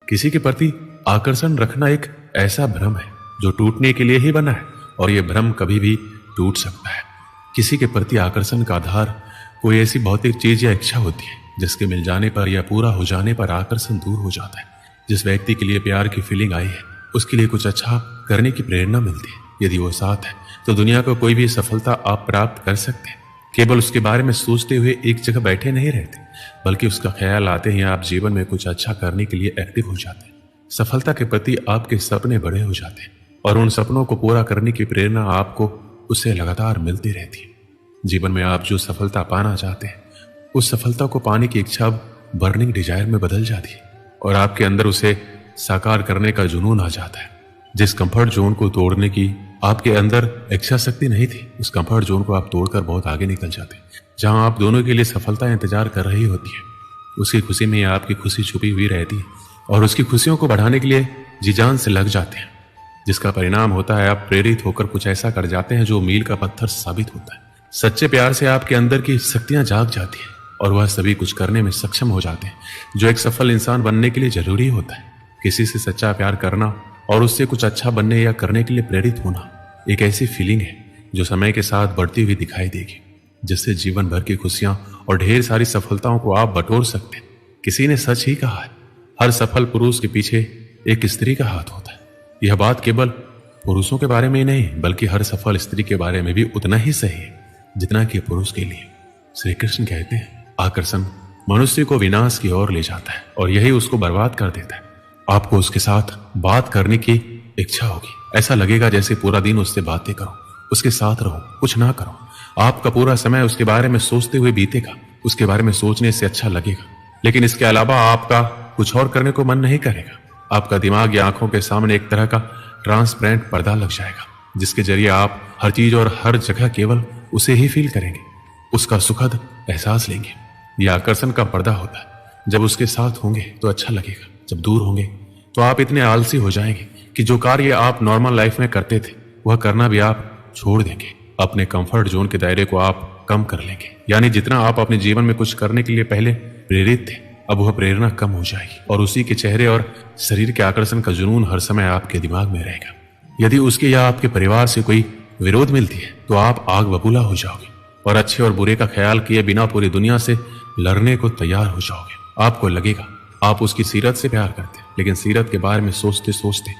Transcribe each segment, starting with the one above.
किसी के प्रति आकर्षण रखना एक ऐसा भ्रम है जो टूटने के लिए ही बना है, और यह भ्रम कभी भी टूट सकता है। किसी के प्रति आकर्षण का आधार कोई ऐसी भौतिक चीज या इच्छा होती है जिसके मिल जाने पर या पूरा हो जाने पर आकर्षण दूर हो जाता है। जिस व्यक्ति के लिए प्यार की फीलिंग आई है उसके लिए कुछ अच्छा करने की प्रेरणा मिलती है। यदि वो साथ है तो दुनिया को कोई भी सफलता आप प्राप्त कर सकते हैं। केवल उसके बारे में सोचते हुए एक जगह बैठे नहीं रहते, बल्कि उसका ख्याल आते ही आप जीवन में कुछ अच्छा करने के लिए एक्टिव हो जाते हैं। सफलता के प्रति आपके सपने बड़े हो जाते हैं और उन सपनों को पूरा करने की प्रेरणा आपको उससे लगातार मिलती रहती है। जीवन में आप जो सफलता पाना चाहते हैं उस सफलता को पाने की इच्छा बर्निंग डिजायर में बदल जाती है और आपके अंदर उसे साकार करने का जुनून आ जाता है। जिस कंफर्ट जोन को तोड़ने की आपके अंदर इच्छा शक्ति नहीं थी, उस कंफर्ट जोन को आप तोड़कर बहुत आगे निकल जाते हैं। जहां आप दोनों के लिए सफलता इंतजार कर रही होती है, उसकी खुशी में आपकी खुशी छुपी हुई रहती है और उसकी खुशियों को बढ़ाने के लिए जी जान से लग जाते हैं, जिसका परिणाम होता है आप प्रेरित होकर कुछ ऐसा कर जाते हैं जो मील का पत्थर साबित होता है। सच्चे प्यार से आपके अंदर की शक्तियां जाग जाती है और वह सभी कुछ करने में सक्षम हो जाते हैं जो एक सफल इंसान बनने के लिए जरूरी होता है। किसी से सच्चा प्यार करना और उससे कुछ अच्छा बनने या करने के लिए प्रेरित होना एक ऐसी फीलिंग है जो समय के साथ बढ़ती हुई दिखाई देगी, जिससे जीवन भर की खुशियां और ढेर सारी सफलताओं को आप बटोर सकते हैं। किसी ने सच ही कहा है, हर सफल पुरुष के पीछे एक स्त्री का हाथ होता है। यह बात केवल पुरुषों के बारे में ही नहीं बल्कि हर सफल स्त्री के बारे में भी उतना ही सही है जितना कि पुरुष के लिए। श्री कृष्ण कहते हैं, आकर्षण मनुष्य को विनाश की ओर ले जाता है और यही उसको बर्बाद कर देता है। आपको उसके साथ बात करने की इच्छा होगी, ऐसा लगेगा जैसे पूरा दिन उससे बातें करो, उसके साथ रहो, कुछ ना करो। आपका पूरा समय उसके बारे में सोचते हुए बीतेगा, उसके बारे में सोचने से अच्छा लगेगा, लेकिन इसके अलावा आपका कुछ और करने को मन नहीं करेगा। आपका दिमाग या आंखों के सामने एक तरह का ट्रांसपेरेंट पर्दा लग जाएगा जिसके जरिए आप हर चीज और हर जगह केवल उसे ही फील करेंगे, उसका सुखद एहसास लेंगे। यह आकर्षण का पर्दा होता है। जब उसके साथ होंगे तो अच्छा लगेगा, जब दूर होंगे तो आप इतने आलसी हो जाएंगे कि जो कार्य आप नॉर्मल लाइफ में करते थे वह करना भी आप छोड़ देंगे। अपने कंफर्ट जोन के दायरे को आप कम कर लेंगे, यानी जितना आप अपने जीवन में कुछ करने के लिए पहले प्रेरित थे अब वह प्रेरणा कम हो जाएगी और उसी के चेहरे और शरीर के आकर्षण का जुनून हर समय आपके दिमाग में रहेगा। यदि उसके या आपके परिवार से कोई विरोध मिलती है तो आप आग बबूला हो जाओगे और अच्छे और बुरे का ख्याल किए बिना पूरी दुनिया से लड़ने को तैयार हो जाओगे। आपको लगेगा आप उसकी सीरत से प्यार करते हैं, लेकिन सीरत के बारे में सोचते सोचते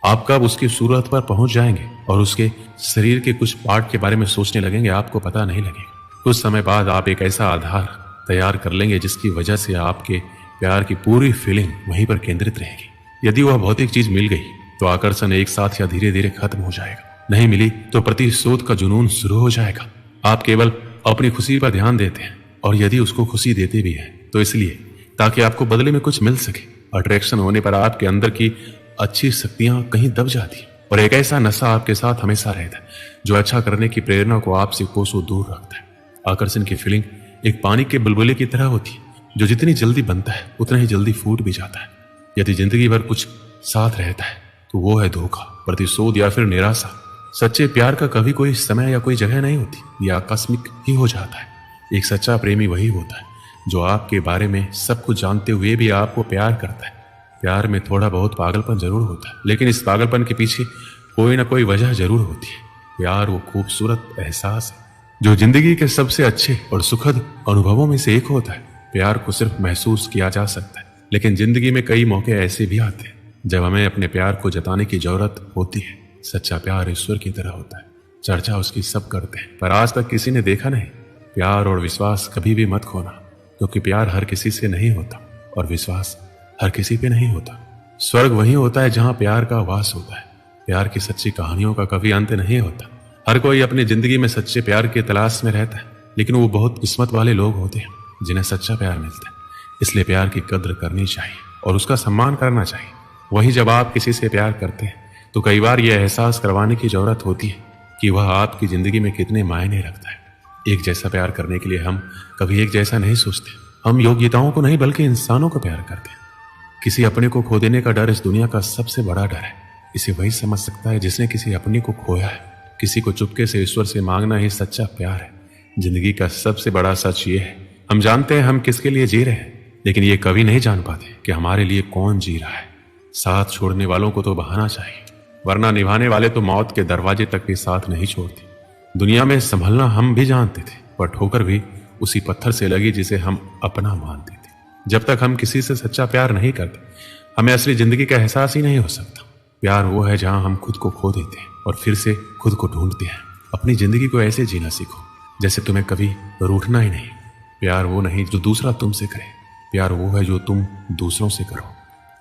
आप कब उसकी सूरत पर पहुंच जाएंगे और उसके शरीर के कुछ पार्ट के बारे में सोचने लगेंगे आपको पता नहीं लगेगा। कुछ समय बाद आप एक ऐसा आधार तैयार कर लेंगे जिसकी वजह से आपके प्यार की पूरी फीलिंग वहीं पर केंद्रित रहेगी। यदि वह भौतिक चीज मिल गई तो आकर्षण एक साथ या धीरे धीरे खत्म हो जाएगा, नहीं मिली तो प्रतिशोध का जुनून शुरू हो जाएगा। आप केवल अपनी खुशी पर ध्यान देते हैं और यदि उसको खुशी देते भी हैं तो इसलिए ताकि आपको बदले में कुछ मिल सके। अट्रैक्शन होने पर आपके अंदर की अच्छी शक्तियां कहीं दब जाती और एक ऐसा नशा आपके साथ हमेशा रहता है जो अच्छा करने की प्रेरणा को आपसे कोसों दूर रखता है। आकर्षण की फीलिंग एक पानी के बुलबुले की तरह होती है जो जितनी जल्दी बनता है उतना ही जल्दी फूट भी जाता है। यदि जिंदगी भर कुछ साथ रहता है तो वो है धोखा, प्रतिशोध या फिर निराशा। सच्चे प्यार का कभी कोई समय या कोई जगह नहीं होती, यह आकस्मिक ही हो जाता है। एक सच्चा प्रेमी वही होता है जो आपके बारे में सब कुछ जानते हुए भी आपको प्यार करता है। प्यार में थोड़ा बहुत पागलपन जरूर होता है, लेकिन इस पागलपन के पीछे कोई ना कोई वजह जरूर होती है। प्यार वो खूबसूरत एहसास है जो जिंदगी के सबसे अच्छे और सुखद अनुभवों में से एक होता है। प्यार को सिर्फ महसूस किया जा सकता है, लेकिन जिंदगी में कई मौके ऐसे भी आते हैं जब हमें अपने प्यार को जताने की जरूरत होती है। सच्चा प्यार ईश्वर की तरह होता है, चर्चा उसकी सब करते हैं पर आज तक किसी ने देखा नहीं। प्यार और विश्वास कभी भी मत खोना, क्योंकि प्यार हर किसी से नहीं होता और विश्वास हर किसी पे नहीं होता। स्वर्ग वही होता है जहां प्यार का वास होता है। प्यार की सच्ची कहानियों का कभी अंत नहीं होता। हर कोई अपनी जिंदगी में सच्चे प्यार की तलाश में रहता है, लेकिन वो बहुत किस्मत वाले लोग होते हैं जिन्हें सच्चा प्यार मिलता है। इसलिए प्यार की कद्र करनी चाहिए और उसका सम्मान करना चाहिए। वही जब आप किसी से प्यार करते हैं तो कई बार यह एहसास करवाने की जरूरत होती है कि वह आपकी जिंदगी में कितने मायने रखता है। एक जैसा प्यार करने के लिए हम कभी एक जैसा नहीं सोचते। हम योग्यताओं को नहीं बल्कि इंसानों को प्यार करते हैं। किसी अपने को खो देने का डर इस दुनिया का सबसे बड़ा डर है। इसे वही समझ सकता है जिसने किसी अपने को खोया है। किसी को चुपके से ईश्वर से मांगना ही सच्चा प्यार है। जिंदगी का सबसे बड़ा सच ये है, हम जानते हैं हम किसके लिए जी रहे हैं, लेकिन ये कभी नहीं जान पाते कि हमारे लिए कौन जी रहा है। साथ छोड़ने वालों को तो बहाना चाहिए, वरना निभाने वाले तो मौत के दरवाजे तक भी साथ नहीं छोड़ते। दुनिया में संभलना हम भी जानते थे, पर ठोकर भी उसी पत्थर से लगी जिसे हम अपना मानते थे। जब तक हम किसी से सच्चा प्यार नहीं करते, हमें असली जिंदगी का एहसास ही नहीं हो सकता। प्यार वो है जहां हम खुद को खो देते हैं और फिर से खुद को ढूंढते हैं। अपनी जिंदगी को ऐसे जीना सीखो जैसे तुम्हें कभी रूठना ही नहीं। प्यार वो नहीं जो दूसरा तुमसे करे, प्यार वो है जो तुम दूसरों से करो।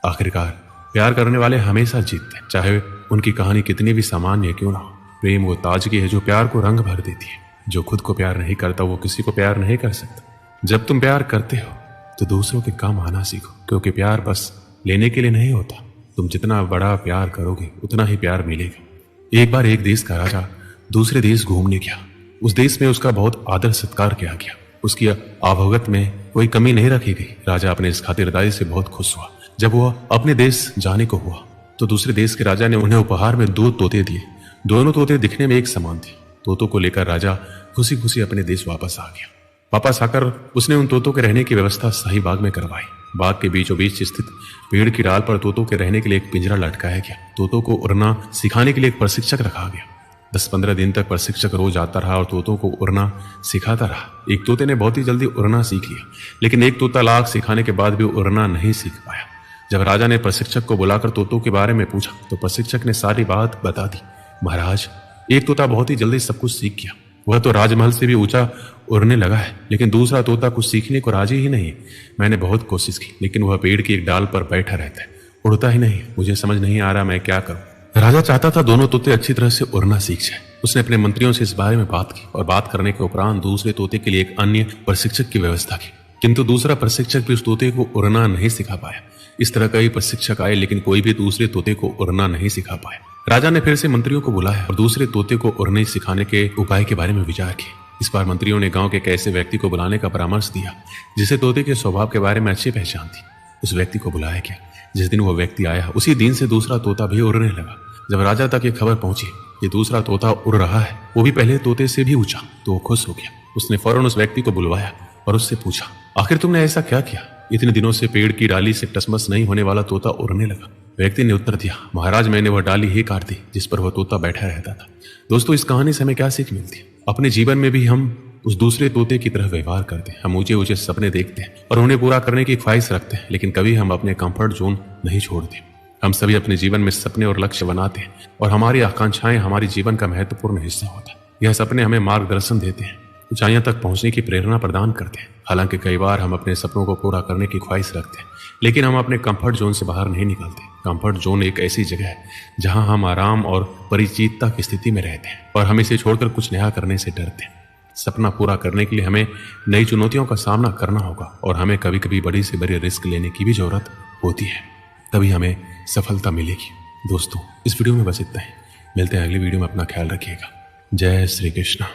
आखिरकार प्यार करने वाले हमेशा जीतते हैं, चाहे उनकी कहानी कितनी भी सामान्य क्यों ना हो। प्रेम वो ताजगी है जो प्यार को रंग भर देती है। जो खुद को प्यार नहीं करता वो किसी को प्यार नहीं कर सकता। जब तुम प्यार करते हो तो दूसरों के काम आना सीखो, क्योंकि प्यार बस लेने के लिए नहीं होता। तुम जितना बड़ा प्यार करोगे उतना ही प्यार मिलेगा। एक बार एक देश का राजा दूसरे देश घूमने गया। उस देश में उसका बहुत आदर सत्कार किया गया। उसकी आवभगत में कोई कमी नहीं रखी गई। राजा अपने इस खातिरदारी से बहुत खुश हुआ। जब वह अपने देश जाने को हुआ तो दूसरे देश के राजा ने उन्हें उपहार में 2 तोते दिए। दोनों तोते दिखने में एक समान थे। तोतों को लेकर राजा खुशी खुशी अपने देश वापस आ गया। वापस आकर उसने उन तोतों के रहने की व्यवस्था शाही बाग में करवाई। बाग के बीचों बीच स्थित पेड़ की डाल पर तोतों के रहने के लिए एक पिंजरा लटकाया गया। तोतों को उड़ना सिखाने के लिए एक प्रशिक्षक रखा गया। 10-15 दिन तक प्रशिक्षक रोज आता रहा और तोतों को उड़ना सिखाता रहा। एक तोते ने बहुत ही जल्दी उड़ना सीख लिया, लेकिन एक तोता लाख सिखाने के बाद भी उड़ना नहीं सीख पाया। जब राजा ने प्रशिक्षक को बुलाकर तोतों के बारे में पूछा तो प्रशिक्षक ने सारी बात बता दी। महाराज, एक तोता बहुत ही जल्दी सब कुछ सीख गया। वह तो राजमहल से भी ऊंचा उड़ने लगा है, लेकिन दूसरा तोता कुछ सीखने को राजी ही नहीं। मैंने बहुत कोशिश की, लेकिन वह पेड़ की एक डाल पर बैठा रहता है, उड़ता ही नहीं। मुझे समझ नहीं आ रहा मैं क्या करूं। राजा चाहता था दोनों तोते अच्छी तरह से उड़ना सीख जाए। उसने अपने मंत्रियों से इस बारे में बात की और बात करने के उपरांत दूसरे तोते के लिए एक अन्य प्रशिक्षक की व्यवस्था की, किंतु दूसरा प्रशिक्षक भी उस तोते को उड़ना नहीं सिखा पाया। इस तरह कई प्रशिक्षक आए, लेकिन कोई भी दूसरे तोते को उड़ना नहीं सिखा पाया। राजा ने फिर से मंत्रियों को बुलाया और दूसरे तोते को उड़ने सिखाने के उपाय के बारे में विचार किया। इस बार मंत्रियों ने गांव के एक ऐसे व्यक्ति को बुलाने का परामर्श दिया जिसे तोते के स्वभाव के बारे में अच्छी पहचान थी। उस व्यक्ति को बुलाया गया। जिस दिन वह व्यक्ति आया उसी दिन से दूसरा तोता भी उड़ने लगा। जब राजा तक ये खबर पहुंची कि दूसरा तोता उड़ रहा है, वो भी पहले तोते से भी ऊंचा, तो वो खुश हो गया। उसने फौरन उस व्यक्ति को बुलवाया और उससे पूछा, आखिर तुमने ऐसा क्या किया? इतने दिनों से पेड़ की डाली से टसमस नहीं होने वाला तोता उड़ने लगा। व्यक्ति ने उत्तर दिया, महाराज, मैंने वह डाली ही काट दी जिस पर वह तोता बैठा रहता था। दोस्तों, इस कहानी से हमें क्या सीख मिलती है? अपने जीवन में भी हम उस दूसरे तोते की तरह व्यवहार करते हैं। हम ऊंचे ऊंचे सपने देखते हैं और उन्हें पूरा करने की ख्वाहिश रखते हैं, लेकिन कभी हम अपने कंफर्ट जोन नहीं छोड़ते। हम सभी अपने जीवन में सपने और लक्ष्य बनाते हैं और हमारी आकांक्षाएं हमारे जीवन का महत्वपूर्ण हिस्सा होता है। यह सपने हमें मार्गदर्शन देते हैं, ऊंचाइयों तक पहुंचने की प्रेरणा प्रदान करते हैं। हालांकि कई बार हम अपने सपनों को पूरा करने की ख्वाहिश रखते हैं, लेकिन हम अपने कंफर्ट जोन से बाहर नहीं निकलते। कंफर्ट जोन एक ऐसी जगह है जहां हम आराम और परिचितता की स्थिति में रहते हैं और हम इसे छोड़कर कुछ नया करने से डरते हैं। सपना पूरा करने के लिए हमें नई चुनौतियों का सामना करना होगा और हमें कभी कभी बड़ी से बड़ी रिस्क लेने की भी जरूरत होती है, तभी हमें सफलता मिलेगी। दोस्तों, इस वीडियो में बस इतना ही। मिलते हैं अगली वीडियो में। अपना ख्याल रखिएगा। जय श्री कृष्ण।